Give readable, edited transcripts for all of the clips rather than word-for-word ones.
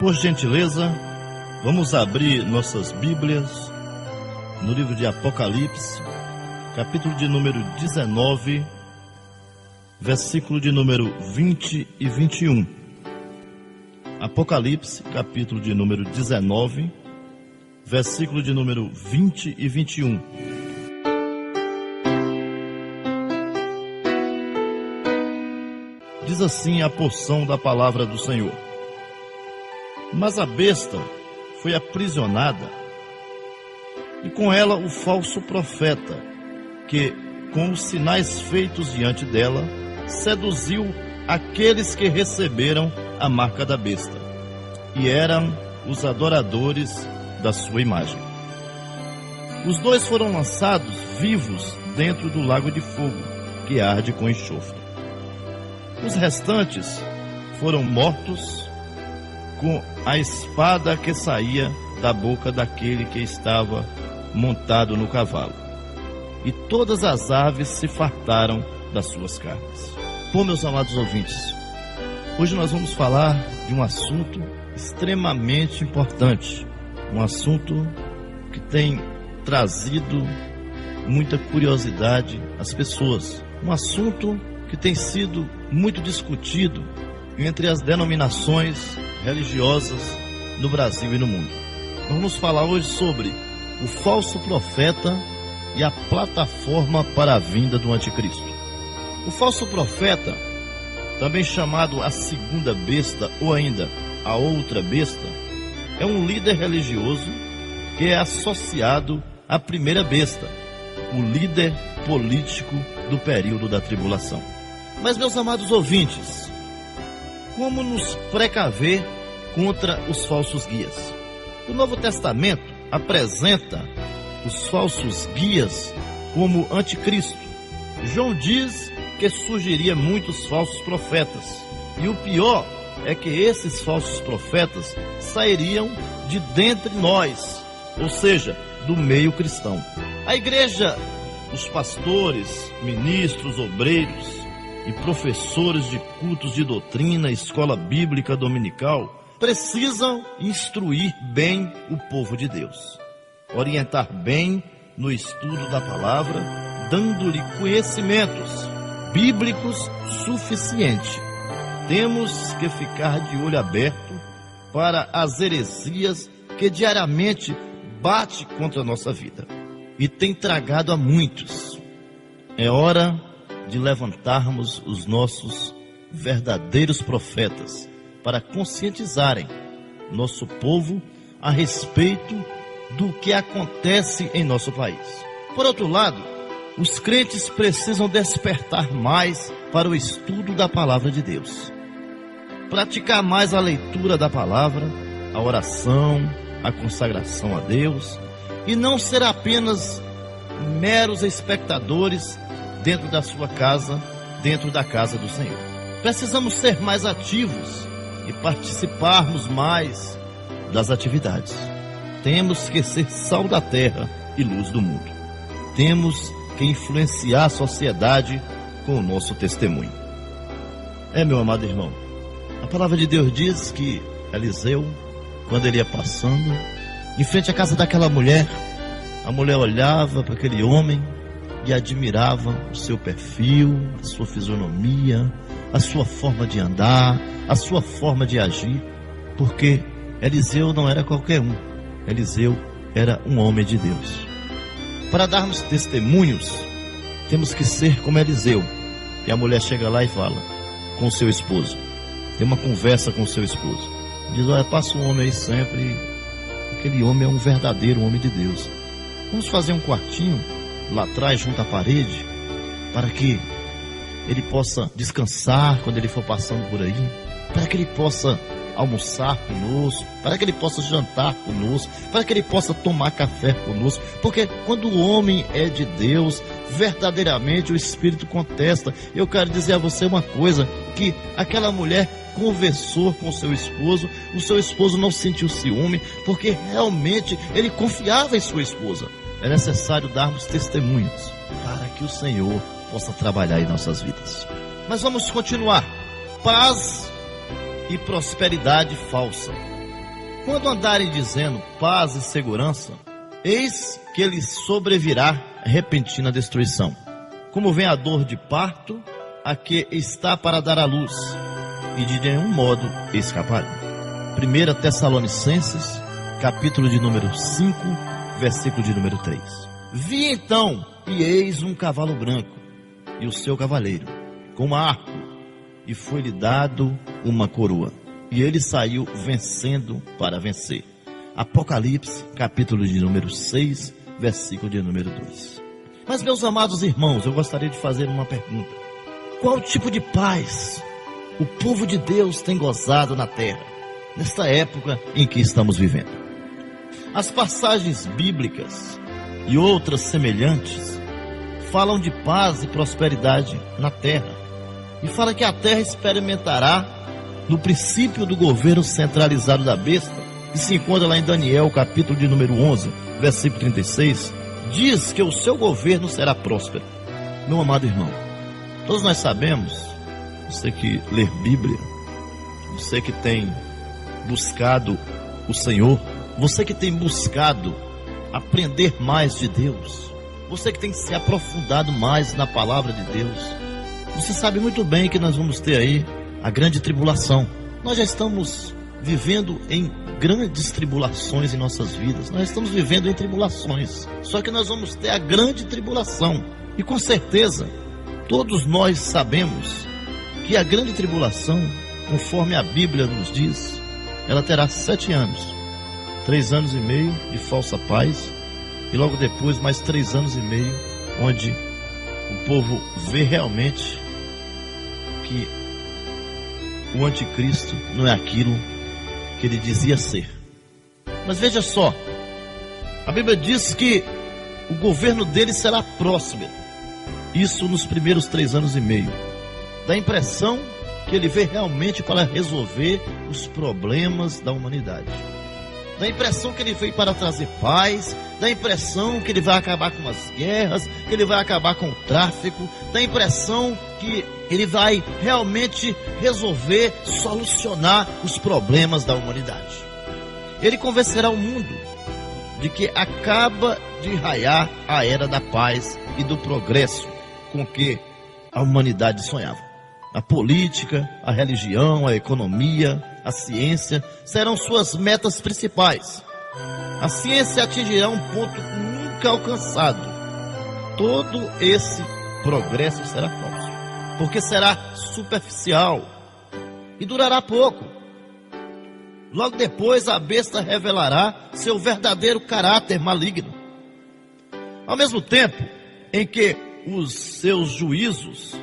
Por gentileza, vamos abrir nossas Bíblias no livro de Apocalipse, capítulo de número 19, versículo de número 20 e 21. Apocalipse, capítulo de número 19, versículo de número 20 e 21. Diz assim a porção da palavra do Senhor: Mas a besta foi aprisionada, e com ela o falso profeta, que, com os sinais feitos diante dela, seduziu aqueles que receberam a marca da besta, e eram os adoradores da sua imagem. Os dois foram lançados vivos dentro do lago de fogo, que arde com enxofre. Os restantes foram mortos com a espada que saía da boca daquele que estava montado no cavalo, e todas as aves se fartaram das suas carnes. Bom, meus amados ouvintes, hoje nós vamos falar de um assunto extremamente importante, um assunto que tem trazido muita curiosidade às pessoas, um assunto que tem sido muito discutido entre as denominações religiosas no Brasil e no mundo. Vamos falar hoje sobre o falso profeta e a plataforma para a vinda do anticristo. O falso profeta, também chamado a segunda besta ou ainda a outra besta, é um líder religioso que é associado à primeira besta, o líder político do período da tribulação. Mas, meus amados ouvintes, como nos precaver contra os falsos guias? O Novo Testamento apresenta os falsos guias como anticristo. João diz que surgiria muitos falsos profetas, e o pior é que esses falsos profetas sairiam de dentre nós, ou seja, do meio cristão. A igreja, os pastores, ministros, obreiros e professores de cultos de doutrina, escola bíblica dominical, precisam instruir bem o povo de Deus, orientar bem no estudo da palavra, dando-lhe conhecimentos bíblicos suficientes. Temos que ficar de olho aberto para as heresias que diariamente bate contra a nossa vida e tem tragado a muitos. É hora de levantarmos os nossos verdadeiros profetas para conscientizarem nosso povo a respeito do que acontece em nosso país. Por outro lado, os crentes precisam despertar mais para o estudo da palavra de Deus, praticar mais a leitura da palavra, a oração, a consagração a Deus, e não ser apenas meros espectadores dentro da sua casa, dentro da casa do Senhor. Precisamos ser mais ativos e participarmos mais das atividades. Temos que ser sal da terra e luz do mundo. Temos que influenciar a sociedade com o nosso testemunho. Meu amado irmão, a palavra de Deus diz que Eliseu, quando ele ia passando em frente à casa daquela mulher, a mulher olhava para aquele homem e admirava o seu perfil, a sua fisionomia, a sua forma de andar, a sua forma de agir, porque Eliseu não era qualquer um. Eliseu era um homem de Deus. Para darmos testemunhos, temos que ser como Eliseu. E a mulher chega lá e fala com o seu esposo, tem uma conversa com o seu esposo, diz: olha, passa um homem aí sempre, aquele homem é um verdadeiro homem de Deus. Vamos fazer um quartinho lá atrás, junto à parede, para que ele possa descansar quando ele for passando por aí, para que ele possa almoçar conosco, para que ele possa jantar conosco, para que ele possa tomar café conosco, porque quando o homem é de Deus, verdadeiramente o Espírito contesta. Eu quero dizer a você uma coisa, que aquela mulher conversou com o seu esposo não sentiu ciúme, porque realmente ele confiava em sua esposa. É necessário darmos testemunhos para que o Senhor possa trabalhar em nossas vidas. Mas vamos continuar. Paz e prosperidade falsa. Quando andarem dizendo paz e segurança, eis que lhes sobrevirá repentina destruição, como vem a dor de parto a que está para dar à luz, e de nenhum modo escaparão. 1 Tessalonicenses, capítulo de número 5, versículo de número 3. Vi então, e eis um cavalo branco, e o seu cavaleiro, com um arco, e foi-lhe dado uma coroa, e ele saiu vencendo para vencer. Apocalipse, capítulo de número 6, versículo de número 2. Mas, meus amados irmãos, eu gostaria de fazer uma pergunta. Qual tipo de paz o povo de Deus tem gozado na terra, nesta época em que estamos vivendo? As passagens bíblicas e outras semelhantes falam de paz e prosperidade na terra, e fala que a terra experimentará no princípio do governo centralizado da besta, que se encontra lá em Daniel, capítulo de número 11, versículo 36, diz que o seu governo será próspero. Meu amado irmão, todos nós sabemos, você que lê Bíblia, você que tem buscado o Senhor, você que tem buscado aprender mais de Deus, você que tem se aprofundado mais na palavra de Deus, você sabe muito bem que nós vamos ter aí a grande tribulação. Nós já estamos vivendo em grandes tribulações em nossas vidas. Nós estamos vivendo em tribulações. Só que nós vamos ter a grande tribulação. E com certeza, todos nós sabemos que a grande tribulação, conforme a Bíblia nos diz, ela terá 7 anos. 3 anos e meio de falsa paz. E logo depois mais 3 anos e meio, onde o povo vê realmente que o anticristo não é aquilo que ele dizia ser. Mas veja só, a Bíblia diz que o governo dele será próspero. Isso nos primeiros 3 anos e meio. Dá a impressão que ele veio realmente para resolver os problemas da humanidade. Dá a impressão que ele veio para trazer paz. Dá a impressão que ele vai acabar com as guerras, que ele vai acabar com o tráfico. Dá a impressão que ele vai realmente resolver, solucionar os problemas da humanidade. Ele convencerá o mundo de que acaba de raiar a era da paz e do progresso com que a humanidade sonhava. A política, a religião, a economia, a ciência serão suas metas principais. A ciência atingirá um ponto nunca alcançado. Todo esse progresso será falso, porque será superficial e durará pouco. Logo depois a besta revelará seu verdadeiro caráter maligno. Ao mesmo tempo em que os seus juízos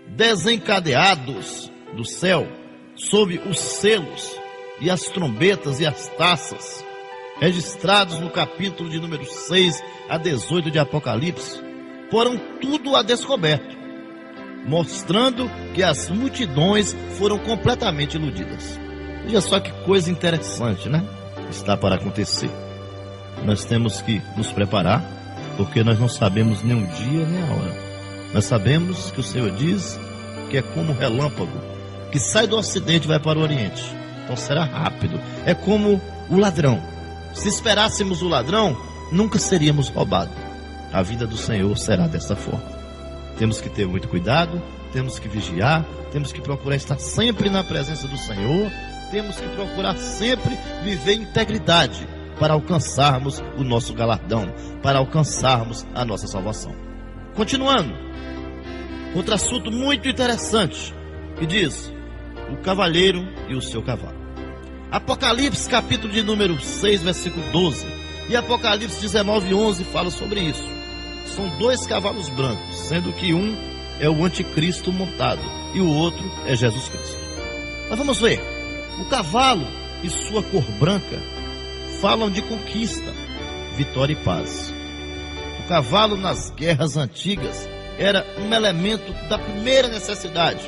desencadeados do céu, sob os selos e as trombetas e as taças, registrados no capítulo de número 6 a 18 de Apocalipse, porão tudo a descoberto, mostrando que as multidões foram completamente iludidas. Veja só que coisa interessante, né? Está para acontecer. Nós temos que nos preparar, porque nós não sabemos nem o dia nem a hora. Nós sabemos que o Senhor diz que é como um relâmpago que sai do ocidente e vai para o oriente. Então será rápido. É como o ladrão. Se esperássemos o ladrão, nunca seríamos roubados. A vida do Senhor será dessa forma. Temos que ter muito cuidado, temos que vigiar, temos que procurar estar sempre na presença do Senhor, temos que procurar sempre viver integridade para alcançarmos o nosso galardão, para alcançarmos a nossa salvação. Continuando, outro assunto muito interessante, que diz, o cavaleiro e o seu cavalo. Apocalipse, capítulo de número 6, versículo 12, e Apocalipse 19, 11 fala sobre isso. São 2 cavalos brancos, sendo que um é o anticristo montado, e o outro é Jesus Cristo. Mas vamos ver, o cavalo e sua cor branca falam de conquista, vitória e paz. O cavalo nas guerras antigas era um elemento da primeira necessidade.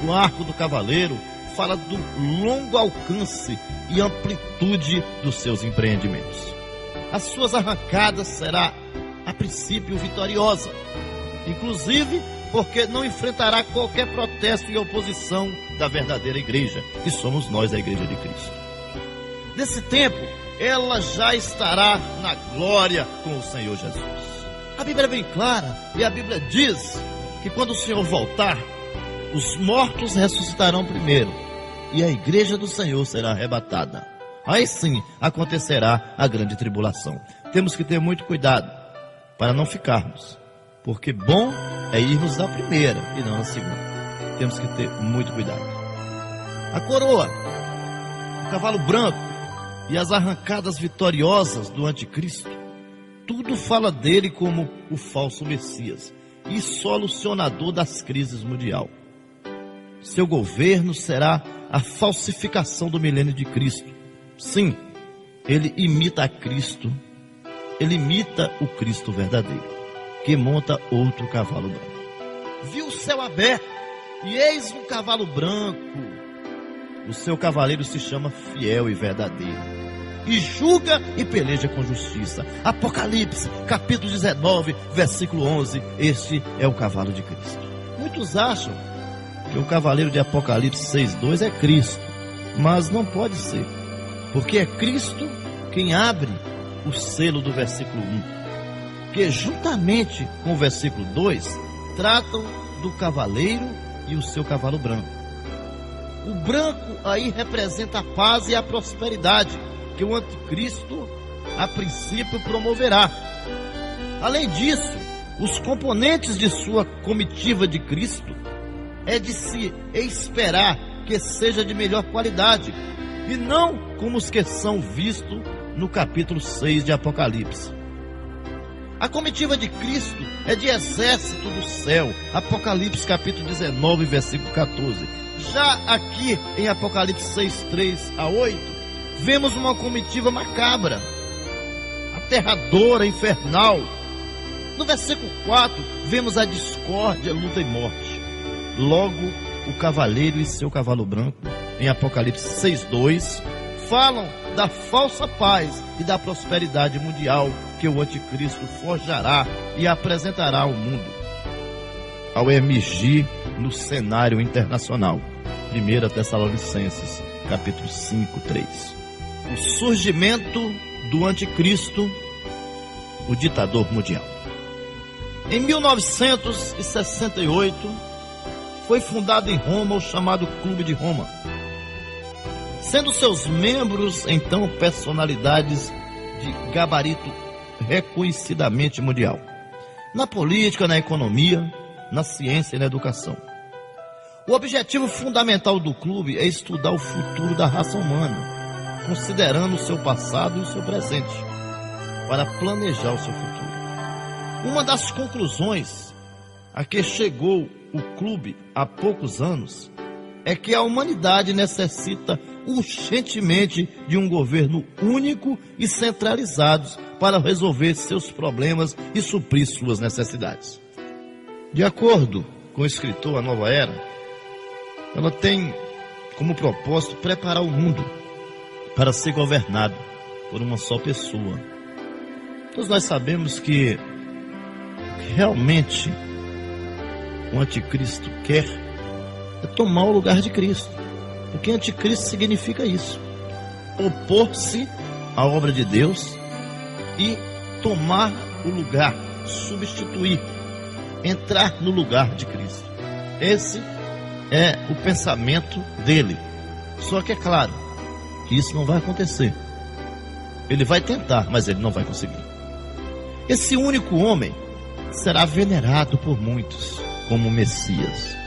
O arco do cavaleiro fala do longo alcance e amplitude dos seus empreendimentos. As suas arrancadas será, a princípio, vitoriosa, inclusive porque não enfrentará qualquer protesto e oposição da verdadeira igreja, que somos nós, a igreja de Cristo. desse tempo, ela já estará na glória com o Senhor Jesus. A Bíblia é bem clara, e a Bíblia diz que quando o Senhor voltar, os mortos ressuscitarão primeiro, e a igreja do Senhor será arrebatada. Aí sim acontecerá a grande tribulação. Temos que ter muito cuidado para não ficarmos, porque bom é irmos da primeira e não da segunda. Temos que ter muito cuidado. A coroa, o cavalo branco e as arrancadas vitoriosas do anticristo, tudo fala dele como o falso Messias e solucionador das crises mundial. Seu governo será a falsificação do milênio de Cristo. Sim, ele imita a Cristo, ele imita o Cristo verdadeiro, que monta outro cavalo branco. Viu o céu aberto, e eis um cavalo branco. O seu cavaleiro se chama Fiel e Verdadeiro, e julga e peleja com justiça. Apocalipse, capítulo 19, versículo 11. Este é o cavalo de Cristo. Muitos acham que o cavaleiro de Apocalipse 6:2 é Cristo, mas não pode ser, porque é Cristo quem abre o selo do versículo 1, que juntamente com o versículo 2 tratam do cavaleiro e o seu cavalo branco. O branco aí representa a paz e a prosperidade que o anticristo a princípio promoverá. Além disso, os componentes de sua comitiva de Cristo é de se esperar que seja de melhor qualidade, e não como os que são vistos no capítulo 6 de Apocalipse. A comitiva de Cristo é de exército do céu, Apocalipse capítulo 19, versículo 14. Já aqui em Apocalipse 6, 3 a 8, vemos uma comitiva macabra, aterradora, infernal. No versículo 4, vemos a discórdia, luta e morte. Logo, o cavaleiro e seu cavalo branco, em Apocalipse 6:2, falam da falsa paz e da prosperidade mundial que o anticristo forjará e apresentará ao mundo, ao emergir no cenário internacional. 1 Tessalonicenses, capítulo 5:3. O surgimento do anticristo, o ditador mundial. Em 1968, foi fundado em Roma o chamado Clube de Roma, sendo seus membros então personalidades de gabarito reconhecidamente mundial, na política, na economia, na ciência e na educação. O objetivo fundamental do clube é estudar o futuro da raça humana, considerando o seu passado e o seu presente, para planejar o seu futuro. Uma das conclusões a que chegou o clube há poucos anos é que a humanidade necessita urgentemente de um governo único e centralizado para resolver seus problemas e suprir suas necessidades. De acordo com o escritor A Nova Era, ela tem como propósito preparar o mundo para ser governado por uma só pessoa. Todos nós sabemos que realmente o anticristo quer é tomar o lugar de Cristo, porque anticristo significa isso: opor-se à obra de Deus e tomar o lugar, substituir, entrar no lugar de Cristo. Esse é o pensamento dele. Só que é claro que isso não vai acontecer. Ele vai tentar, mas ele não vai conseguir. Esse único homem será venerado por muitos como Messias,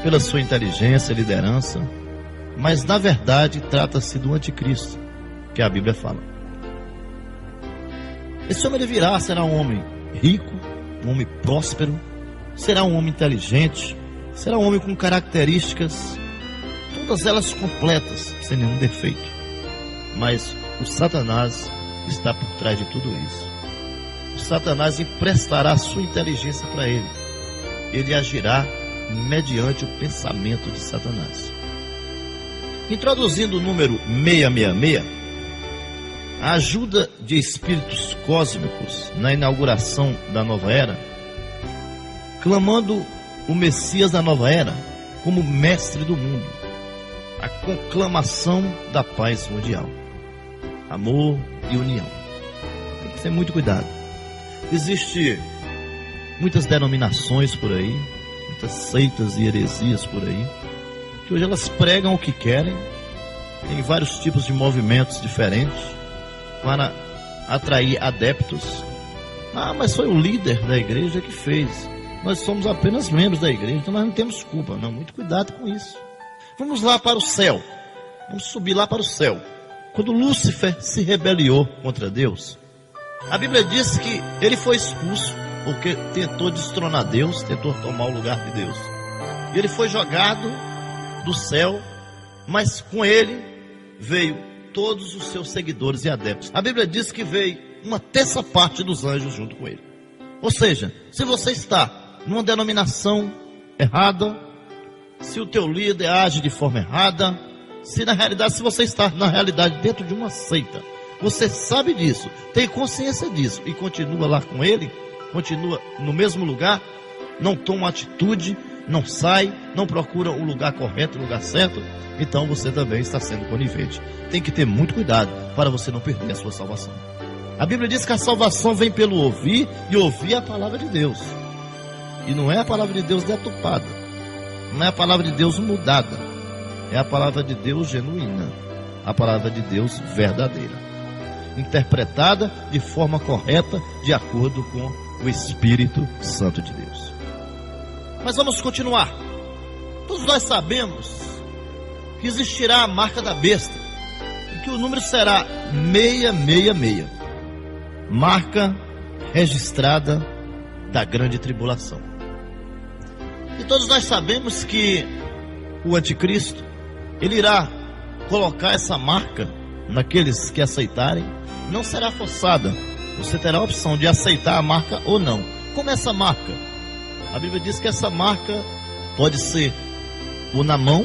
pela sua inteligência e liderança, mas na verdade trata-se do anticristo, que a Bíblia fala. Esse homem ele virá, será um homem rico, um homem próspero, será um homem inteligente, será um homem com características, todas elas completas, sem nenhum defeito. Mas o Satanás está por trás de tudo isso. O Satanás emprestará sua inteligência para ele. Ele agirá mediante o pensamento de Satanás. Introduzindo o número 666, a ajuda de espíritos cósmicos na inauguração da nova era, clamando o Messias da nova era como mestre do mundo, a conclamação da paz mundial. amor e união. Tem que ter muito cuidado. Existem muitas denominações por aí, muitas seitas e heresias por aí, que hoje elas pregam o que querem. Tem vários tipos de movimentos diferentes para atrair adeptos. Ah, mas foi o líder da igreja que fez. Nós somos apenas membros da igreja, então nós não temos culpa. Não, muito cuidado com isso. Vamos lá para o céu. Vamos subir lá para o céu. Quando Lúcifer se rebeliou contra Deus, a Bíblia diz que ele foi expulso porque tentou destronar Deus, tentou tomar o lugar de Deus. E ele foi jogado do céu, mas com ele veio todos os seus seguidores e adeptos. A Bíblia diz que veio uma terça parte dos anjos junto com ele. Ou seja, se você está numa denominação errada, se o teu líder age de forma errada, se você está na realidade dentro de uma seita, você sabe disso, tem consciência disso e continua lá com ele, continua no mesmo lugar, não toma atitude, não sai, não procura o lugar correto, o lugar certo, então você também está sendo conivente. Tem que ter muito cuidado para você não perder a sua salvação. A Bíblia diz que a salvação vem pelo ouvir, e ouvir a palavra de Deus. E não é a palavra de Deus deturpada, não é a palavra de Deus mudada, é a palavra de Deus genuína, a palavra de Deus verdadeira, interpretada de forma correta, de acordo com o Espírito Santo de Deus. Mas vamos continuar. Todos nós sabemos que existirá a marca da besta, e que o número será 666, marca registrada da grande tribulação. E todos nós sabemos que o anticristo, ele irá colocar essa marca naqueles que aceitarem. Não será forçada, você terá a opção de aceitar a marca ou não. Como é essa marca? A Bíblia diz que essa marca pode ser ou na mão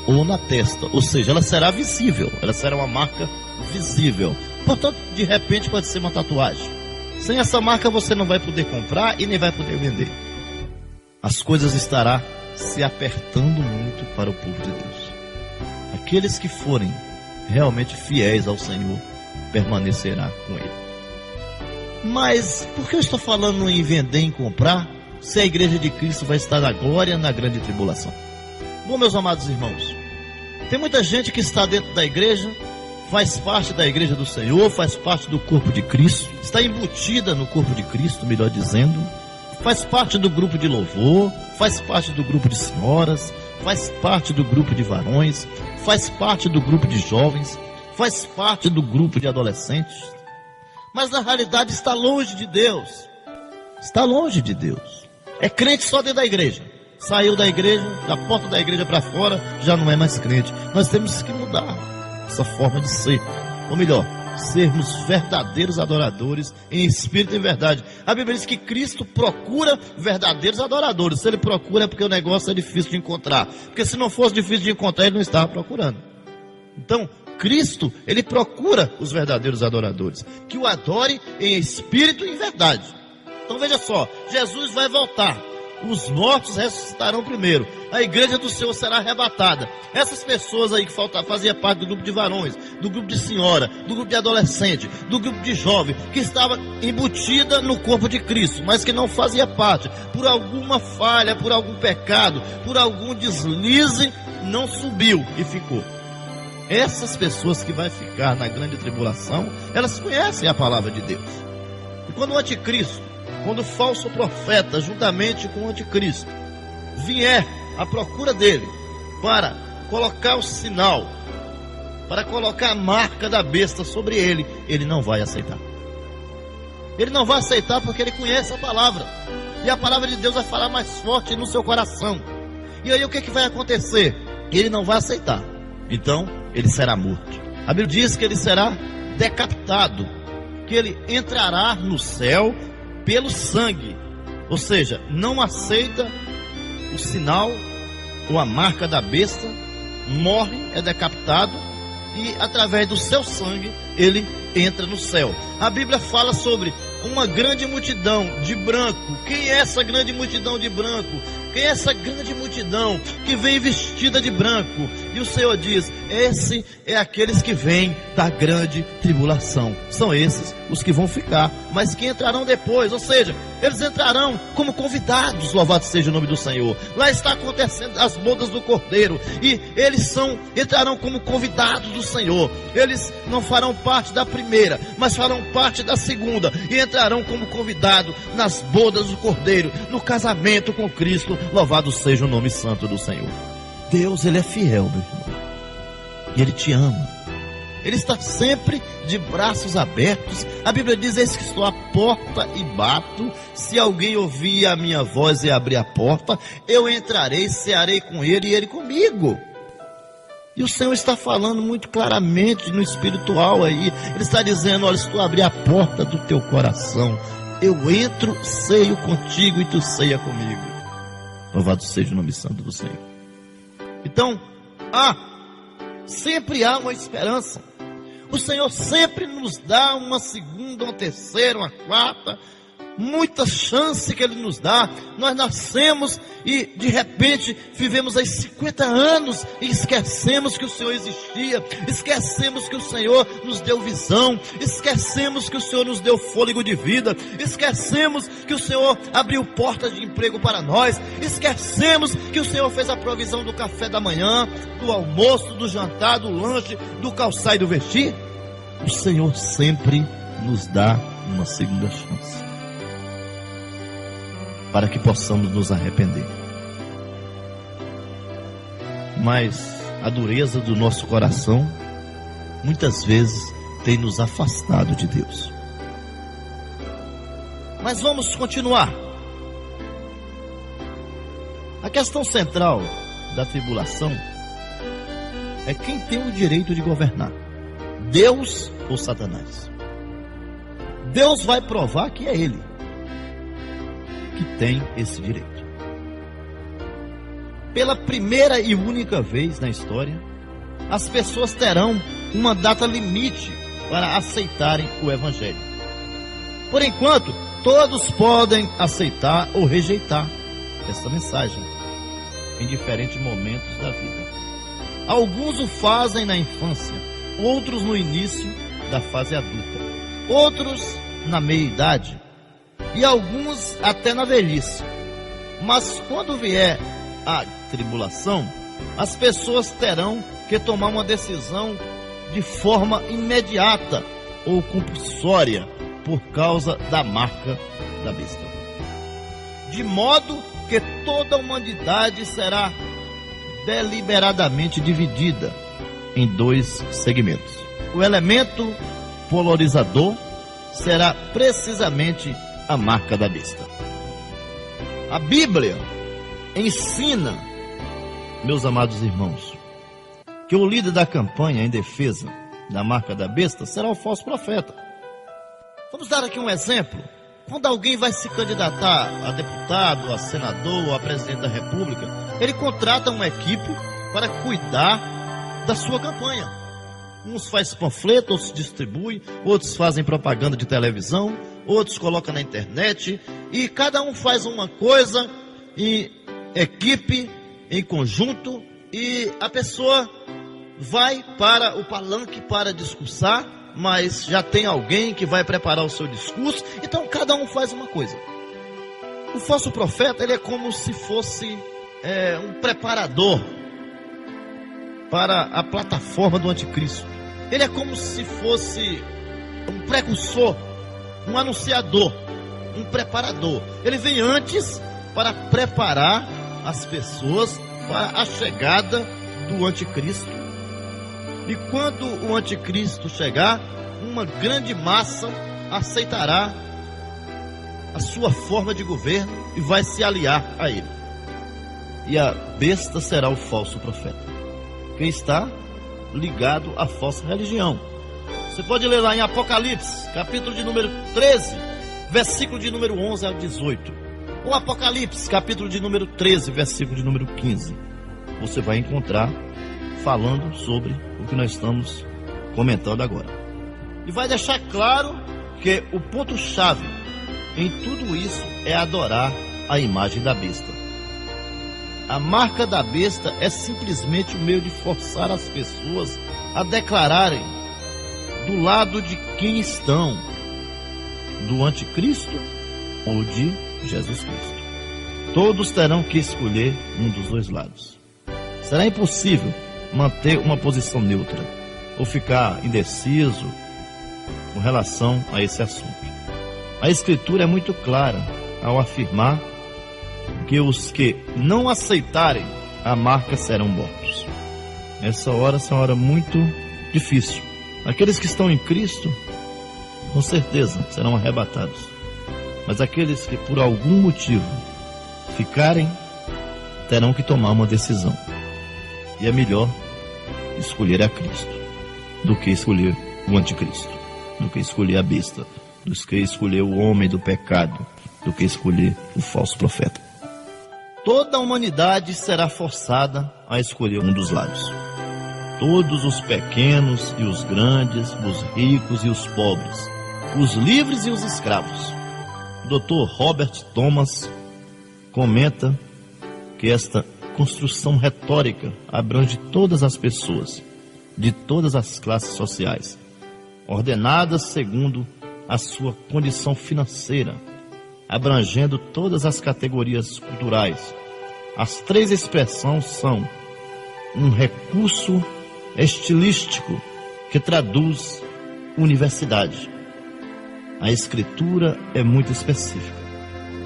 ou na testa, ou seja, ela será visível, ela será uma marca visível. Portanto, de repente pode ser uma tatuagem. Sem essa marca você não vai poder comprar e nem vai poder vender. As coisas estarão se apertando muito para o povo de Deus. Aqueles que forem realmente fiéis ao Senhor permanecerá com Ele. Mas por que eu estou falando em vender e em comprar, se a igreja de Cristo vai estar na glória, na grande tribulação? Bom, meus amados irmãos, tem muita gente que está dentro da igreja, faz parte da igreja do Senhor, faz parte do corpo de Cristo, está embutida no corpo de Cristo, melhor dizendo, faz parte do grupo de louvor, faz parte do grupo de senhoras, faz parte do grupo de varões, faz parte do grupo de jovens, faz parte do grupo de adolescentes, mas na realidade está longe de Deus. Está longe de Deus. É crente só dentro da igreja. Saiu da igreja, da porta da igreja para fora, já não é mais crente. Nós temos que mudar essa forma de ser. Ou melhor, sermos verdadeiros adoradores em espírito e em verdade. A Bíblia diz que Cristo procura verdadeiros adoradores. Se Ele procura é porque o negócio é difícil de encontrar. Porque se não fosse difícil de encontrar, Ele não estava procurando. Então, Cristo, Ele procura os verdadeiros adoradores, que o adore em espírito e em verdade. Então veja só, Jesus vai voltar, os mortos ressuscitarão primeiro, a igreja do Senhor será arrebatada. Essas pessoas aí que faziam parte do grupo de varões, do grupo de senhora, do grupo de adolescente, do grupo de jovem, que estava embutida no corpo de Cristo, mas que não fazia parte, por alguma falha, por algum pecado, por algum deslize, não subiu e ficou. Essas pessoas que vai ficar na grande tribulação, elas conhecem a palavra de Deus. E quando o anticristo, quando o falso profeta, juntamente com o anticristo, vier à procura dele, para colocar o sinal, para colocar a marca da besta sobre ele, ele não vai aceitar. Ele não vai aceitar porque ele conhece a palavra, e a palavra de Deus vai falar mais forte no seu coração. E aí o que vai acontecer? Ele não vai aceitar. Então, ele será morto. A Bíblia diz que ele será decapitado, que ele entrará no céu pelo sangue, ou seja, não aceita o sinal ou a marca da besta, morre, é decapitado, e através do seu sangue ele entra no céu. A Bíblia fala sobre uma grande multidão de branco. Quem é essa grande multidão de branco? Quem é essa grande multidão que vem vestida de branco? E o Senhor diz: esse é aqueles que vêm da grande tribulação. São esses os que vão ficar, mas que entrarão depois, ou seja, eles entrarão como convidados, louvado seja o nome do Senhor. Lá está acontecendo as bodas do Cordeiro, e eles entrarão como convidados do Senhor. Eles não farão parte da primeira, mas farão parte da segunda, e entrarão como convidados nas bodas do Cordeiro, no casamento com Cristo. Louvado seja o nome santo do Senhor. Deus, Ele é fiel, meu irmão, e Ele te ama. Ele está sempre de braços abertos. A Bíblia diz: eis que estou à porta e bato. Se alguém ouvir a minha voz e abrir a porta, eu entrarei, cearei com ele e ele comigo. E o Senhor está falando muito claramente no espiritual aí. Ele está dizendo: olha, se tu abrir a porta do teu coração, eu entro, ceio contigo e tu ceia comigo. Louvado seja o nome santo do Senhor. Então, sempre há uma esperança. O Senhor sempre nos dá uma segunda, uma terceira, uma quarta, muita chance que Ele nos dá. Nós nascemos e de repente vivemos aí 50 anos e esquecemos que o Senhor existia, esquecemos que o Senhor nos deu visão, esquecemos que o Senhor nos deu fôlego de vida, esquecemos que o Senhor abriu portas de emprego para nós, esquecemos que o Senhor fez a provisão do café da manhã, do almoço, do jantar, do lanche, do calçar e do vestir. O Senhor sempre nos dá uma segunda chance, para que possamos nos arrepender. Mas a dureza do nosso coração muitas vezes tem nos afastado de Deus. Mas vamos continuar. A questão central da tribulação é quem tem o direito de governar: Deus ou Satanás? Deus vai provar que é Ele que tem esse direito. Pela primeira e única vez na história, as pessoas terão uma data limite para aceitarem o Evangelho. Por enquanto, todos podem aceitar ou rejeitar essa mensagem em diferentes momentos da vida. Alguns o fazem na infância, outros no início da fase adulta, outros na meia-idade e alguns até na velhice. Mas quando vier a tribulação, as pessoas terão que tomar uma decisão de forma imediata ou compulsória por causa da marca da besta, de modo que toda a humanidade será deliberadamente dividida em dois segmentos. O elemento polarizador será precisamente a marca da besta. A Bíblia ensina, meus amados irmãos, que o líder da campanha em defesa da marca da besta será o falso profeta. Vamos dar aqui um exemplo. Quando alguém vai se candidatar a deputado, a senador, a presidente da república, ele contrata uma equipe para cuidar da sua campanha. Uns fazem panfleto, outros distribuem, outros fazem propaganda de televisão, outros colocam na internet, e cada um faz uma coisa em equipe, em conjunto, e a pessoa vai para o palanque para discursar, mas já tem alguém que vai preparar o seu discurso, então cada um faz uma coisa. O falso profeta, ele é como se fosse um preparador para a plataforma do anticristo. Ele é como se fosse um precursor, um anunciador, um preparador. Ele vem antes para preparar as pessoas para a chegada do anticristo. E quando o anticristo chegar, uma grande massa aceitará a sua forma de governo e vai se aliar a ele. E a besta será o falso profeta, quem está ligado à falsa religião. Você pode ler lá em Apocalipse, capítulo de número 13, versículo de número 11 a 18. Ou Apocalipse, capítulo de número 13, versículo de número 15. Você vai encontrar falando sobre o que nós estamos comentando agora. E vai deixar claro que o ponto-chave em tudo isso é adorar a imagem da besta. A marca da besta é simplesmente o meio de forçar as pessoas a declararem do lado de quem estão, do anticristo ou de Jesus Cristo. Todos terão que escolher um dos dois lados. Será impossível manter uma posição neutra ou ficar indeciso com relação a esse assunto. A Escritura é muito clara ao afirmar que os que não aceitarem a marca serão mortos. Essa hora é uma hora muito difícil. Aqueles que estão em Cristo, com certeza, serão arrebatados. Mas aqueles que por algum motivo ficarem, terão que tomar uma decisão. E é melhor escolher a Cristo do que escolher o anticristo, do que escolher a besta, do que escolher o homem do pecado, do que escolher o falso profeta. Toda a humanidade será forçada a escolher um dos lados. Todos os pequenos e os grandes, os ricos e os pobres, os livres e os escravos. O Dr. Robert Thomas comenta que esta construção retórica abrange todas as pessoas, de todas as classes sociais, ordenadas segundo a sua condição financeira, abrangendo todas as categorias culturais. As três expressões são um recurso estilístico que traduz universidade. A Escritura é muito específica.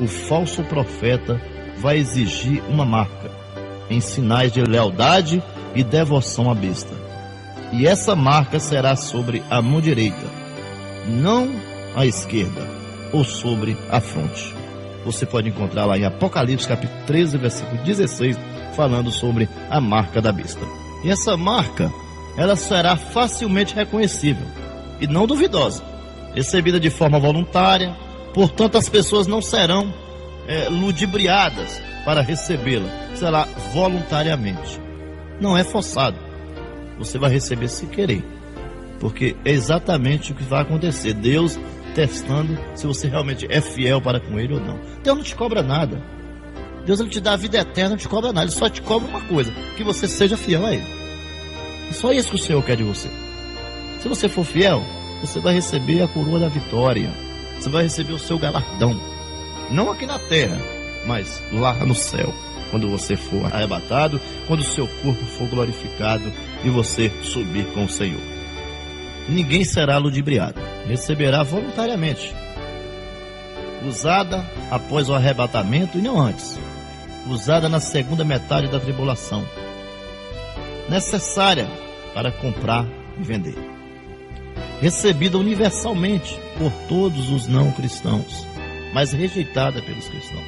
O falso profeta vai exigir uma marca em sinais de lealdade e devoção à besta. E essa marca será sobre a mão direita, não à esquerda, ou sobre a fronte. Você pode encontrar lá em Apocalipse capítulo 13, versículo 16, falando sobre a marca da besta. E essa marca, ela será facilmente reconhecível e não duvidosa, recebida de forma voluntária. Portanto, as pessoas não serão ludibriadas para recebê-la, será voluntariamente, não é forçado. Você vai receber se querer, porque é exatamente o que vai acontecer. Deus testando se você realmente é fiel para com Ele ou não. Deus não te cobra nada. Deus, Ele te dá a vida eterna, não te cobra nada. Ele só te cobra uma coisa: que você seja fiel a Ele. É só isso que o Senhor quer de você. Se você for fiel, você vai receber a coroa da vitória. Você vai receber o seu galardão, não aqui na terra, mas lá no céu, quando você for arrebatado, quando o seu corpo for glorificado e você subir com o Senhor. Ninguém será ludibriado, receberá voluntariamente, usada após o arrebatamento e não antes, usada na segunda metade da tribulação, necessária para comprar e vender, recebida universalmente por todos os não cristãos, mas rejeitada pelos cristãos.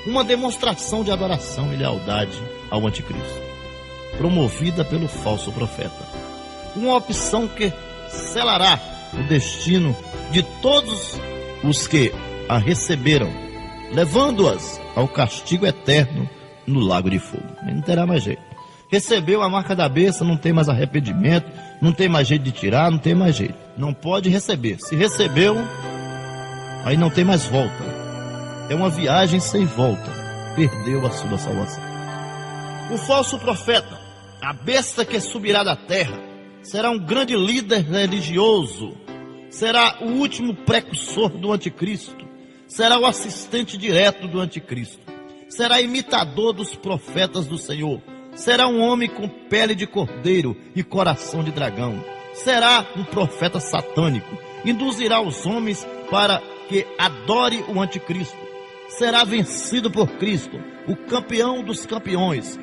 Uma demonstração de adoração e lealdade ao anticristo, promovida pelo falso profeta. Uma opção que selará o destino de todos os que a receberam, levando-as ao castigo eterno no lago de fogo. Não terá mais jeito. Recebeu a marca da besta, não tem mais arrependimento, não tem mais jeito de tirar, não tem mais jeito. Não pode receber. Se recebeu, aí não tem mais volta. É uma viagem sem volta. Perdeu a sua salvação. O falso profeta, a besta que subirá da terra, será um grande líder religioso, será o último precursor do anticristo, será o assistente direto do anticristo, será imitador dos profetas do Senhor, será um homem com pele de cordeiro e coração de dragão, será um profeta satânico, induzirá os homens para que adore o anticristo, será vencido por Cristo, o campeão dos campeões,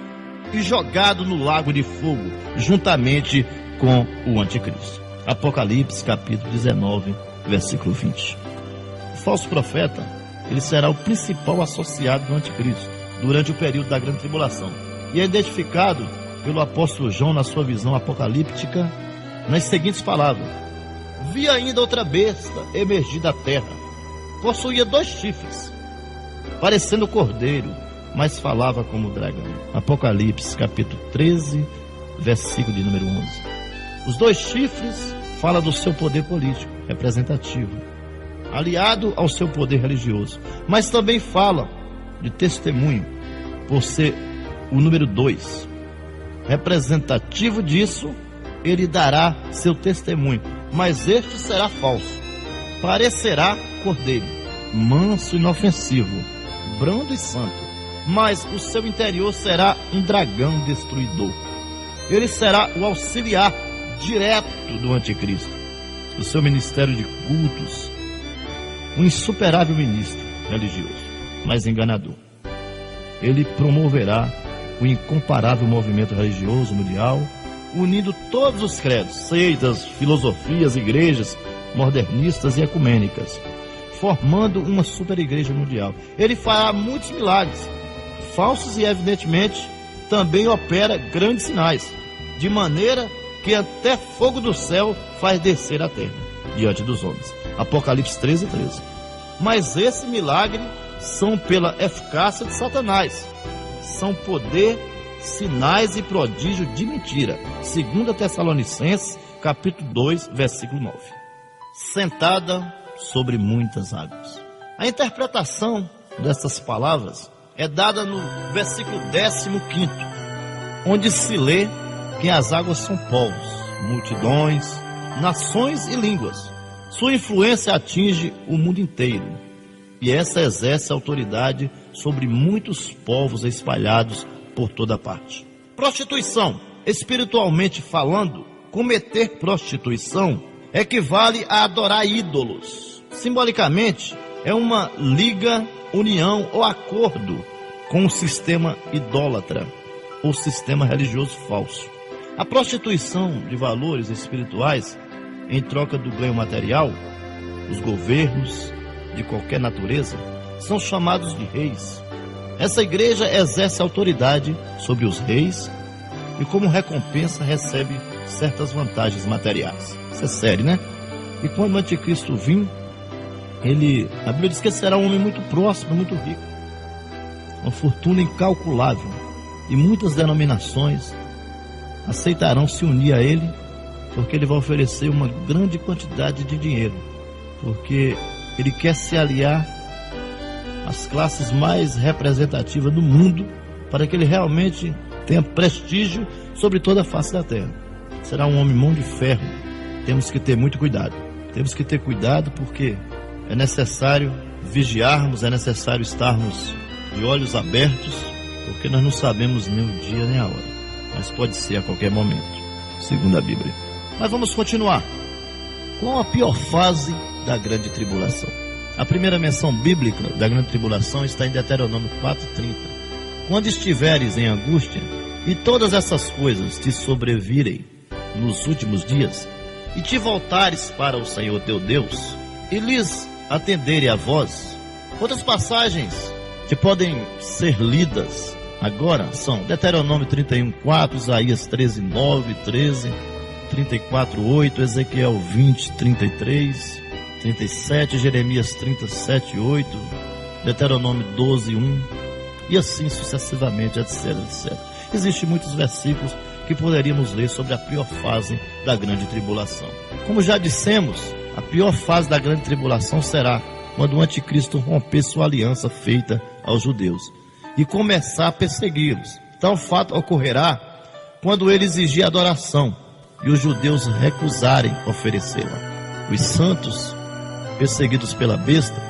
e jogado no lago de fogo, juntamente com o anticristo. Apocalipse capítulo 19, versículo 20. O falso profeta, ele será o principal associado do anticristo durante o período da grande tribulação, e é identificado pelo apóstolo João na sua visão apocalíptica nas seguintes palavras: vi ainda outra besta emergir da terra, possuía 2 chifres, parecendo cordeiro, mas falava como dragão. Apocalipse capítulo 13, versículo de número 11. Os 2 chifres falam do seu poder político, representativo, aliado ao seu poder religioso, mas também fala de testemunho, por ser o número 2. Representativo disso, ele dará seu testemunho, mas este será falso. Parecerá cordeiro, manso e inofensivo, brando e santo, mas o seu interior será um dragão destruidor. Ele será o auxiliar direto do anticristo. O seu ministério de cultos, um insuperável ministro religioso, mas enganador. Ele promoverá o incomparável movimento religioso mundial, unindo todos os credos, seitas, filosofias, igrejas modernistas e ecumênicas, formando uma super igreja mundial. Ele fará muitos milagres, falsos e evidentemente também opera grandes sinais, de maneira que até fogo do céu faz descer a terra diante dos homens. Apocalipse 13:13. Mas esse milagre são pela eficácia de Satanás, são poder, sinais e prodígio de mentira. 2 Tessalonicenses, capítulo 2, versículo 9. Sentada sobre muitas águas. A interpretação dessas palavras é dada no versículo 15, onde se lê que as águas são povos, multidões, nações e línguas. Sua influência atinge o mundo inteiro, e essa exerce autoridade sobre muitos povos espalhados por toda parte. Prostituição, espiritualmente falando, cometer prostituição equivale a adorar ídolos. Simbolicamente, é uma liga, união ou acordo com o sistema idólatra ou sistema religioso falso. A prostituição de valores espirituais em troca do ganho material, os governos de qualquer natureza são chamados de reis. Essa igreja exerce autoridade sobre os reis e como recompensa recebe certas vantagens materiais. Isso é sério, né? E quando o anticristo vir, a Bíblia diz que será um homem muito próspero, muito rico, uma fortuna incalculável, e muitas denominações aceitarão se unir a ele, porque ele vai oferecer uma grande quantidade de dinheiro, porque ele quer se aliar às classes mais representativas do mundo, para que ele realmente tenha prestígio sobre toda a face da terra. Será um homem mão de ferro. Temos que ter muito cuidado. Temos que ter cuidado porque é necessário vigiarmos, é necessário estarmos de olhos abertos, porque nós não sabemos nem o dia nem a hora, mas pode ser a qualquer momento, segundo a Bíblia. Mas vamos continuar. Qual a pior fase da grande tribulação? A primeira menção bíblica da grande tribulação está em Deuteronômio 4:30. Quando estiveres em angústia e todas essas coisas te sobrevirem nos últimos dias, e te voltares para o Senhor teu Deus, e lhes atenderem a voz. Outras passagens que podem ser lidas agora são Deuteronômio 31:4, Isaías 13:9, 13, 34:8, Ezequiel 20:33, 37, Jeremias 37:8, Deuteronômio 12:1, e assim sucessivamente, etc, etc. Existem muitos versículos que poderíamos ler sobre a pior fase da grande tribulação. Como já dissemos, a pior fase da grande tribulação será quando o anticristo romper sua aliança feita aos judeus e começar a persegui-los. Tal fato ocorrerá quando ele exigir adoração e os judeus recusarem oferecê-la. Os santos perseguidos pela besta,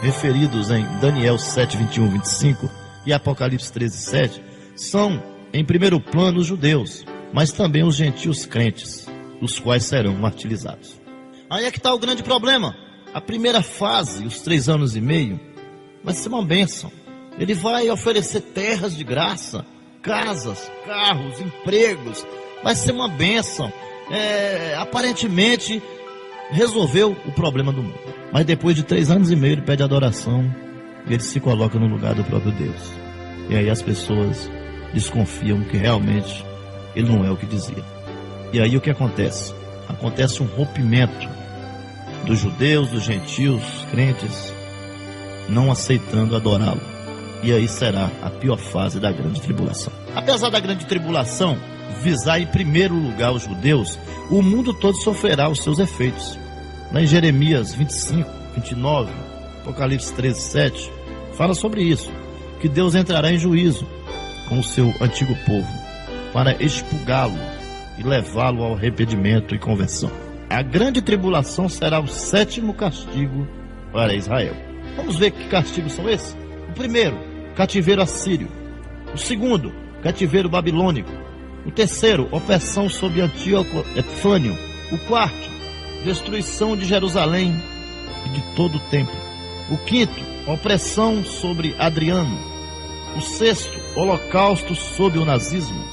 referidos em Daniel 7:21-25 e Apocalipse 13:7, são em primeiro plano os judeus, mas também os gentios crentes, os quais serão martirizados. Aí é que está o grande problema. A primeira fase, os 3 anos e meio, vai ser uma bênção. Ele vai oferecer terras de graça, casas, carros, empregos. Vai ser uma bênção. Aparentemente resolveu o problema do mundo. Mas depois de 3 anos e meio ele pede adoração e ele se coloca no lugar do próprio Deus. E aí as pessoas desconfiam que realmente ele não é o que dizia. E aí o que acontece? Acontece um rompimento dos judeus, dos gentios, crentes, não aceitando adorá-lo. E aí será a pior fase da grande tribulação. Apesar da grande tribulação visar em primeiro lugar os judeus, o mundo todo sofrerá os seus efeitos. Lá em Jeremias 25:29, Apocalipse 13:7, fala sobre isso, que Deus entrará em juízo com o seu antigo povo para expurgá-lo e levá-lo ao arrependimento e conversão. A grande tribulação será o 7º castigo para Israel. Vamos ver que castigos são esses? O primeiro, cativeiro assírio. O segundo, cativeiro babilônico. O terceiro, opressão sob Antíoco Epifânio. O quarto, destruição de Jerusalém e de todo o templo. O quinto, opressão sobre Adriano. O sexto, holocausto sob o nazismo.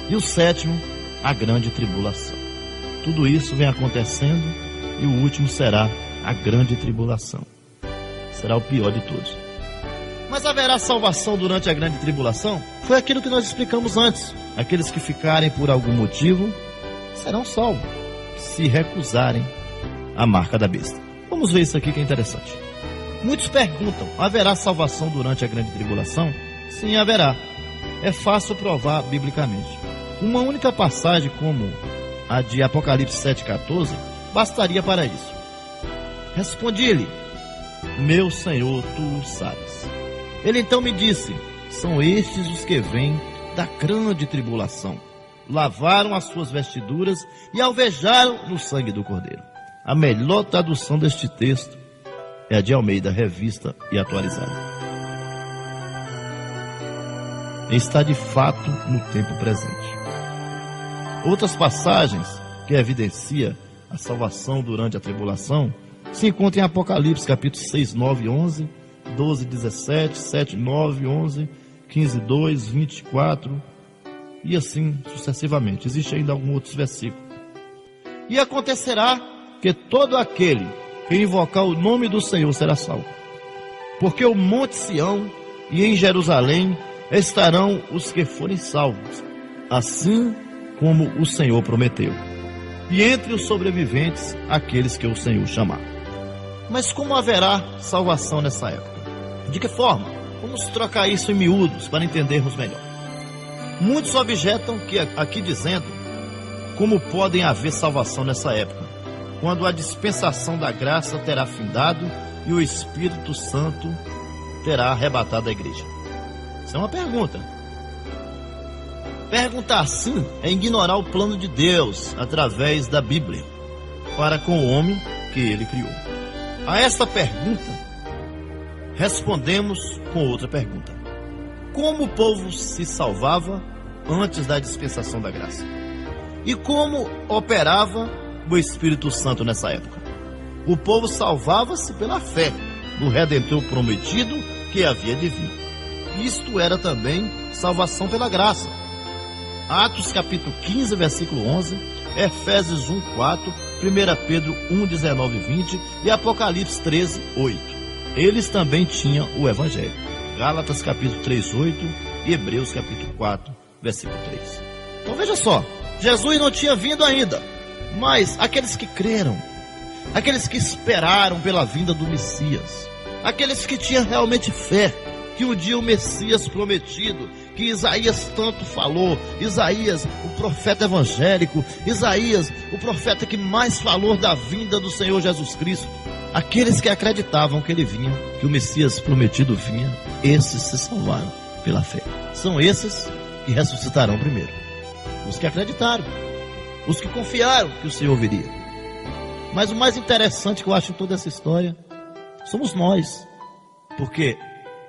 E o sétimo, a grande tribulação. Tudo isso vem acontecendo e o último será a grande tribulação. Será o pior de todos. Mas haverá salvação durante a grande tribulação? Foi aquilo que nós explicamos antes. Aqueles que ficarem por algum motivo serão salvos, se recusarem a marca da besta. Vamos ver isso aqui que é interessante. Muitos perguntam, haverá salvação durante a grande tribulação? Sim, haverá. É fácil provar biblicamente. Uma única passagem como a de Apocalipse 7,14 bastaria para isso. Respondi-lhe, meu Senhor, tu sabes. Ele então me disse, são estes os que vêm da grande tribulação. Lavaram as suas vestiduras e alvejaram no sangue do Cordeiro. A melhor tradução deste texto é a de Almeida, revista e atualizada. Está de fato no tempo presente. Outras passagens que evidenciam a salvação durante a tribulação se encontram em Apocalipse, capítulo 6, 9, 11, 12, 17, 7, 9, 11, 15, 2, 24 e assim sucessivamente. Existe ainda alguns outros versículos. E acontecerá que todo aquele que invocar o nome do Senhor será salvo. Porque o monte Sião e em Jerusalém estarão os que forem salvos, assim como o Senhor prometeu. E entre os sobreviventes, aqueles que o Senhor chamar. Mas como haverá salvação nessa época? De que forma? Vamos trocar isso em miúdos para entendermos melhor. Muitos objetam que aqui dizendo como podem haver salvação nessa época, quando a dispensação da graça terá findado e o Espírito Santo terá arrebatado a igreja. Isso é uma pergunta. Perguntar assim é ignorar o plano de Deus através da Bíblia para com o homem que ele criou. A esta pergunta, respondemos com outra pergunta. Como o povo se salvava antes da dispensação da graça? E como operava o Espírito Santo nessa época? O povo salvava-se pela fé no Redentor prometido que havia de vir. Isto era também salvação pela graça. Atos capítulo 15, versículo 11, Efésios 1, 4, 1 Pedro 1, 19 e 20 e Apocalipse 13, 8. Eles também tinham o Evangelho. Gálatas capítulo 3, 8 e Hebreus capítulo 4, versículo 3. Então veja só, Jesus não tinha vindo ainda, mas aqueles que creram, aqueles que esperaram pela vinda do Messias, aqueles que tinham realmente fé que um dia o Messias prometido, que Isaías tanto falou, Isaías, o profeta evangélico, Isaías, o profeta que mais falou da vinda do Senhor Jesus Cristo, aqueles que acreditavam que ele vinha, que o Messias prometido vinha, esses se salvaram pela fé. São esses que ressuscitarão primeiro. Os que acreditaram, os que confiaram que o Senhor viria. Mas o mais interessante que eu acho em toda essa história somos nós, porque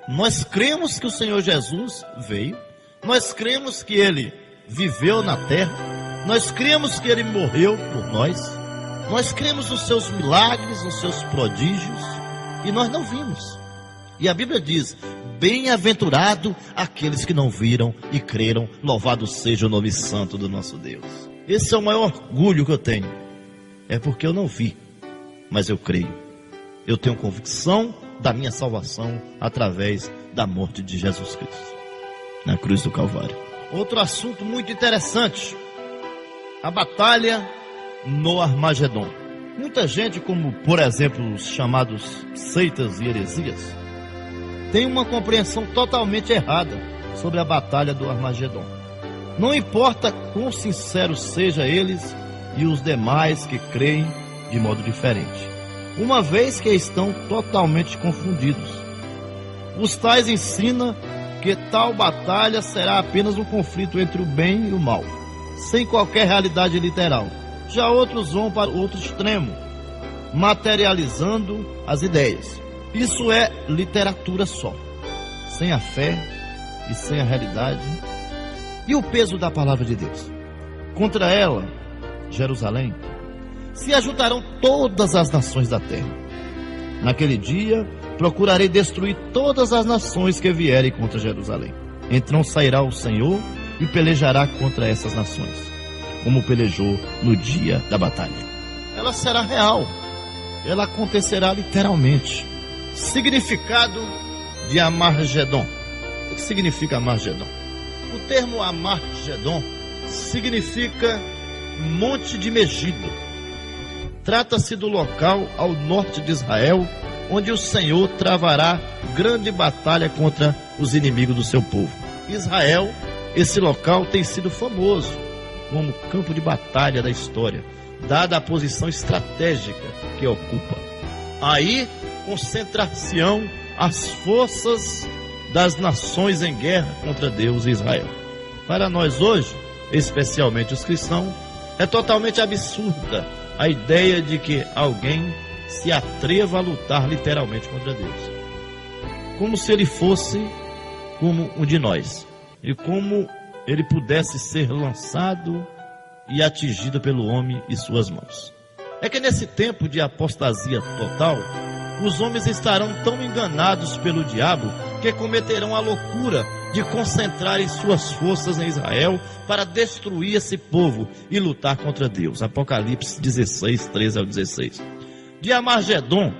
nós cremos que o Senhor Jesus veio, nós cremos que ele viveu na terra, nós cremos que ele morreu por nós cremos nos seus milagres, nos seus prodígios, e nós não vimos. E a Bíblia diz, bem-aventurado aqueles que não viram e creram, louvado seja o nome santo do nosso Deus. Esse é o maior orgulho que eu tenho, é porque eu não vi, mas eu creio. Eu tenho convicção da minha salvação através da morte de Jesus Cristo na cruz do Calvário. Outro assunto muito interessante, a batalha no Armagedon. Muita gente, como por exemplo os chamados seitas e heresias, tem uma compreensão totalmente errada sobre a batalha do Armagedon. Não importa quão sinceros sejam eles e os demais que creem de modo diferente, uma vez que estão totalmente confundidos. Os tais ensinam que tal batalha será apenas um conflito entre o bem e o mal, sem qualquer realidade literal. Já outros vão para outro extremo, materializando as ideias. Isso é literatura só, sem a fé e sem a realidade e o peso da palavra de Deus. Contra ela, Jerusalém, se ajuntarão todas as nações da terra. Naquele dia, procurarei destruir todas as nações que vierem contra Jerusalém. Então sairá o Senhor e pelejará contra essas nações, como pelejou no dia da batalha. Ela será real, ela acontecerá literalmente. Significado de Amargedon. O que significa Amargedon? O termo Amargedon significa Monte de Megido. Trata-se do local ao norte de Israel, onde o Senhor travará grande batalha contra os inimigos do seu povo. Israel, esse local tem sido famoso como campo de batalha da história, dada a posição estratégica que ocupa. Aí concentrar-se-ão as forças das nações em guerra contra Deus e Israel. Para nós hoje, especialmente os cristãos, é totalmente absurda a ideia de que alguém se atreva a lutar literalmente contra Deus, como se ele fosse como um de nós, e como ele pudesse ser lançado e atingido pelo homem e suas mãos. É que nesse tempo de apostasia total, os homens estarão tão enganados pelo diabo que cometerão a loucura de concentrarem suas forças em Israel para destruir esse povo e lutar contra Deus. Apocalipse 16, 13 ao 16. De Amargedon,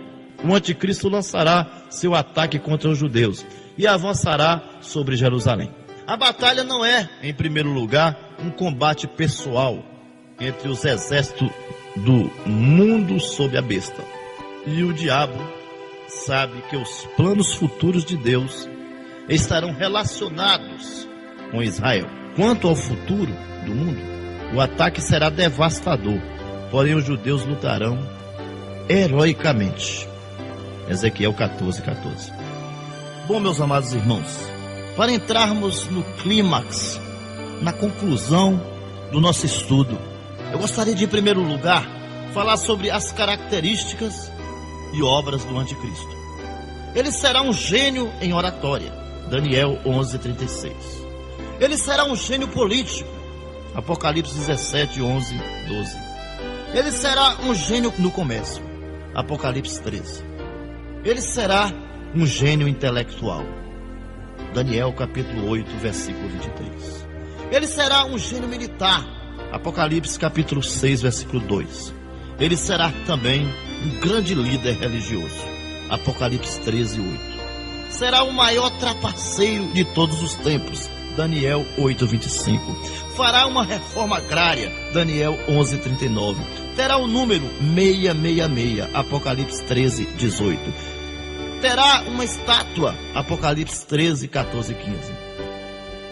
o anticristo lançará seu ataque contra os judeus e avançará sobre Jerusalém. A batalha não é, em primeiro lugar, um combate pessoal entre os exércitos do mundo sob a besta. E o diabo sabe que os planos futuros de Deus estarão relacionados com Israel. Quanto ao futuro do mundo, o ataque será devastador, porém os judeus lutarão heroicamente. Ezequiel 14, 14. Bom, meus amados irmãos, para entrarmos no clímax, na conclusão do nosso estudo, eu gostaria de, em primeiro lugar, falar sobre as características e obras do anticristo. Ele será um gênio em oratória, Daniel 11, 36. Ele será um gênio político, Apocalipse 17, 11, 12. Ele será um gênio no comércio, Apocalipse 13. Ele será um gênio intelectual, Daniel capítulo 8, versículo 23. Ele será um gênio militar, Apocalipse capítulo 6, versículo 2. Ele será também um grande líder religioso, Apocalipse 13, 8. Será o maior trapaceiro de todos os tempos, Daniel 8, 25. Fará uma reforma agrária, Daniel 11, 39. Terá o número 666, Apocalipse 13, 18. Terá uma estátua, Apocalipse 13, 14 e 15.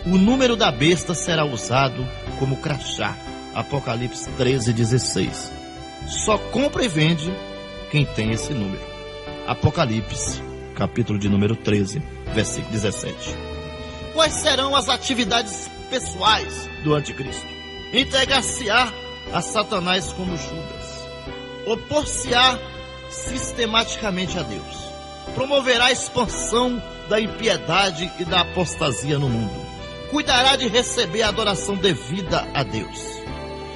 O número da besta será usado como crachá, Apocalipse 13, 16. Só compra e vende quem tem esse número. Apocalipse, capítulo de número 13, versículo 17. Quais serão as atividades pessoais do anticristo? Entregar-se-á a Satanás como Judas. Opor-se-á sistematicamente a Deus. Promoverá a expansão da impiedade e da apostasia no mundo. Cuidará de receber a adoração devida a Deus.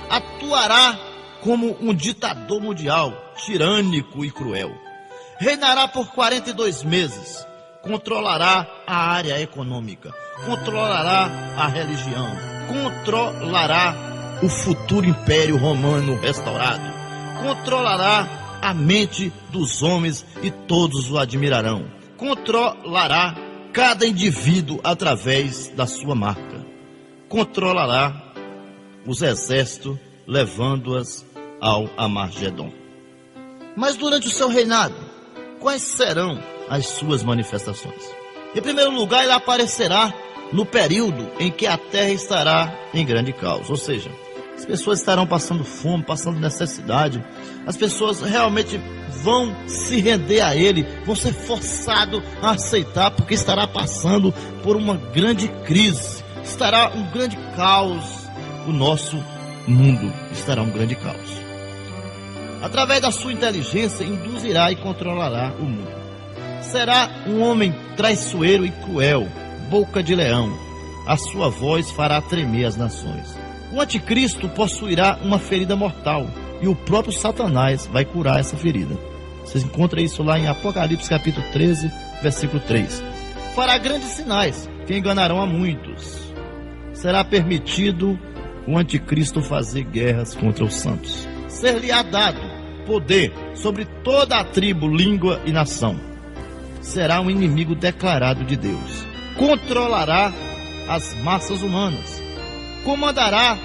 Atuará como um ditador mundial, tirânico e cruel. Reinará por 42 meses. Controlará a área econômica. Controlará a religião. Controlará o futuro império romano restaurado. Controlará a mente dos homens e todos o admirarão. Controlará cada indivíduo através da sua marca. Controlará os exércitos, levando-as ao Amargedon. Mas durante o seu reinado, quais serão as suas manifestações? Em primeiro lugar, ele aparecerá no período em que a terra estará em grande caos, ou seja, As pessoas estarão passando fome, passando necessidade. As pessoas realmente vão se render a Ele, vão ser forçados a aceitar, porque estará passando por uma grande crise, estará um grande caos. O nosso mundo estará um grande caos. Através da sua inteligência, induzirá e controlará o mundo. Será um homem traiçoeiro e cruel, boca de leão. A sua voz fará tremer as nações. O anticristo possuirá uma ferida mortal, e o próprio Satanás vai curar essa ferida. Vocês encontram isso lá em Apocalipse capítulo 13, versículo 3. Fará grandes sinais que enganarão a muitos. Será permitido o anticristo fazer guerras contra os santos. Ser-lhe-á dado poder sobre toda a tribo, língua e nação. Será um inimigo declarado de Deus. Controlará as massas humanas. Comandará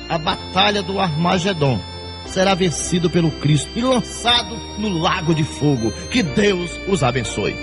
a batalha do Armagedon. Será vencido pelo Cristo e lançado no lago de fogo. Que Deus os abençoe.